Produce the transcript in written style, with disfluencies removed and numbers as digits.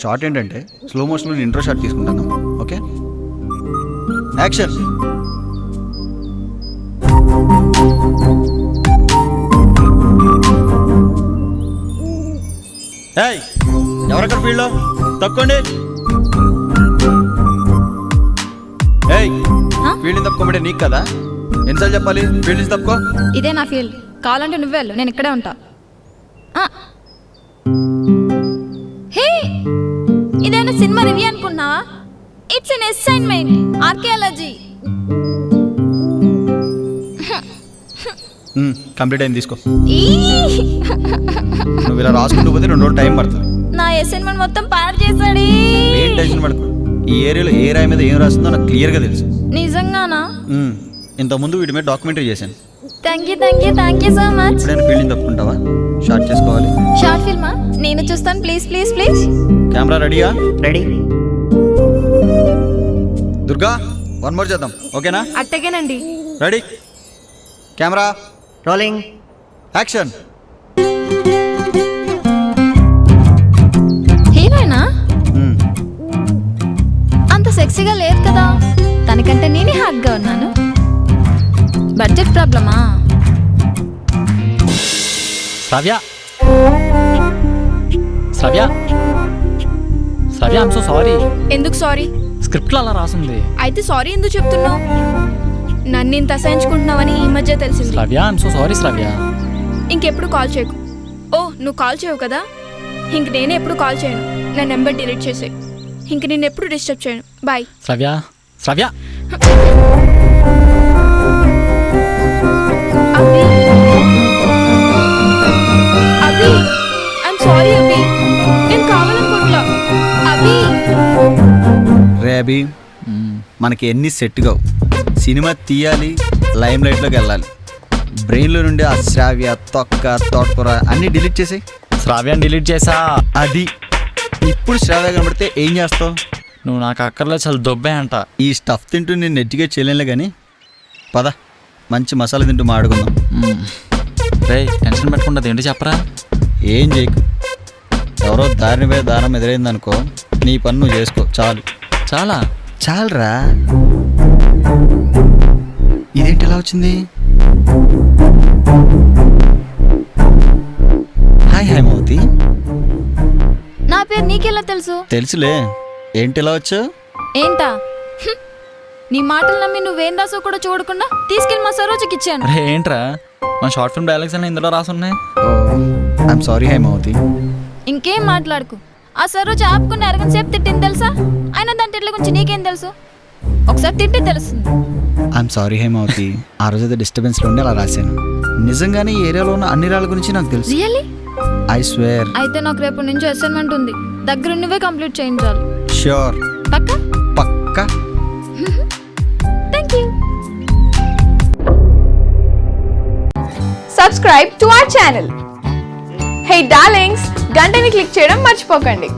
Short ఏంటంటే slow మోషన్లో intro shot తీసుకుంటాను. Okay, action. ఏయ్, ఎవరక్కడ ఫీల్డ్లో తప్పుకోండి. ఏయ్, ఫీల్డ్ తప్పుకోమంటే నీకు కదా, ఎన్నిసార్లు చెప్పాలి ఫీల్డ్ నుంచి తప్పుకో. ఇదే నా ఫీల్డ్, కావాలంటే నువ్వే వెళ్ళు, నేను ఇక్కడే ఉంటా. హే, ఇదేనా సినిమా రివ్యూ అనుకున్నావా? It's an assignment, archaeology. Complete అయింది, తీసుకో. నువ్వు ఇలా రాసుకుంటూ పోతే 2 రోజులు టైం పడుతుంది. నా అసైన్మెంట్ మొత్తం పాడు చేశాడు. ఏం టెన్షన్ పడకు, ఈ ఏరియాలో ఏ రాయి మీద ఏం రాస్తుందో నాకు క్లియర్గా తెలుసు. నిజంగానా? ఇంతకుముందు వీటి మీద డాక్యుమెంటరీ చేశాను. Thank you so much. ఎప్పుడైనా ఫీల్డింగ్ తప్పుకుంటావా? షార్ట్ చేసుకోవాలి. షార్ట్ ఫిల్మా? నేను చూస్తాను, ప్లీజ్ ప్లీజ్ ప్లీజ్. కెమెరా రెడీయా? రెడీ. దుర్గా, 1 మోర్ చేద్దాం, ఓకేనా? అట్టగేనండి. Ready, camera rolling, action. హీరోయినా? అంత సెక్సీగా లేదు కదా, తనకంటే నేనే హాట్గా ఉన్నాను. బడ్జెట్ ప్రాబ్లమా? శ్రావ్య, శ్రావ్య, శ్రావ్య, ఐమ్ సో సారీ. ఎందుకు సారీ? స్క్రిప్ట్లో అలా రాసింది. అయితే సారీ ఎందుకు చెప్తున్నావు? నన్ను ఇంత అసహించుకుంటున్నావని ఈ మధ్య తెలిసింది. శ్రావ్య, ఐమ్ సో సారీ శ్రావ్య. ఇంకెప్పుడు కాల్ చేయకు. ఓ, నువ్వు కాల్ చేయవు కదా, ఇంక నేనే ఎప్పుడు కాల్ చేయను. నా నెంబర్ డిలీట్ చేసే. ఇంక నేను ఎప్పుడు డిస్టర్బ్ చేయను. Bye. Shravya, Shravya. Abhi, Abhi, I'm sorry Abhi, నేను కావాలనుకోవట్లా. అభి. రే అభి, మనకి ఎన్ని సెట్ కావు. సినిమా తీయాలి, లైమ్ లైట్లోకి వెళ్ళాలి. బ్రెయిన్లో నుండి ఆ శ్రావ్య, తొక్క, తోటకూర అన్నీ డిలీట్ చేసి. శ్రావ్యాన్ని డిలీట్ చేసా. అది ఇప్పుడు శ్రావ్య కనబడితే ఏం చేస్తావు? నువ్వు నాకు అక్కర్లో చాలా దొబ్బే అంట. ఈ స్టఫ్ తింటూ నేను ఎడ్యుకేట్ చేయలేనులే కానీ పద, మంచి మసాలా తింటూ మాడుకుందాం. రే, టెన్షన్ పెట్టకుండా ఏంటి చెప్పరా. ఏం చేయకు, ఎవరో దారిని పోయే దారం ఎదురైందనుకో, నీ పని నువ్వు చేసుకో చాలు. చాలా చాలరా. ఇదేంటి ఎలా వచ్చింది? హాయ్ హేమవతి. నా పేరు నీకెలా తెలుసు? తెలుసులే, ఏంటి ఎలా వచ్చు? ఏంటా? నీ మాటలు నమ్మి నువ్వేం రాసో కూడా చూడకుండా తీసుకెళ్ళి మా సరోజకి ఇచ్చాను. రే, ఏంట్రా మన షార్ట్ ఫిల్మ్ డైలాగ్స్ అన్నీ ఇందులో రాసున్నాయి. I'm sorry Hemavathi. ఇంకేం మాట్లాడుకు. ఆ సరోజ ఆపుకుని అరగంట సేపు తిట్టింది తెలుసా? అయినా దాని తిట్ల గురించి నీకేం తెలుసు? ఒకసారి తిట్టి తెలుస్తుంది. ఐఎమ్ సారీ హేమవతి, ఆ రోజు అయితే డిస్టర్బెన్స్లో ఉండి అలా రాశాను. నిజంగానే ఈ ఏరియాలో ఉన్న అన్ని రాళ్ళ గురించి నాకు తెలుసు. రియల్లీ? I swear. అయితే నాకు రేపు నుంచి అసైన్మెంట్ ఉంది, దగ్గర నువ్వే కంప్లీట్ చేయించాలి. ష్యూర్. పక్కా? పక్కా. Thank you. Subscribe to our channel. Hey darlings, గంటని click చేయడం మర్చిపోకండి.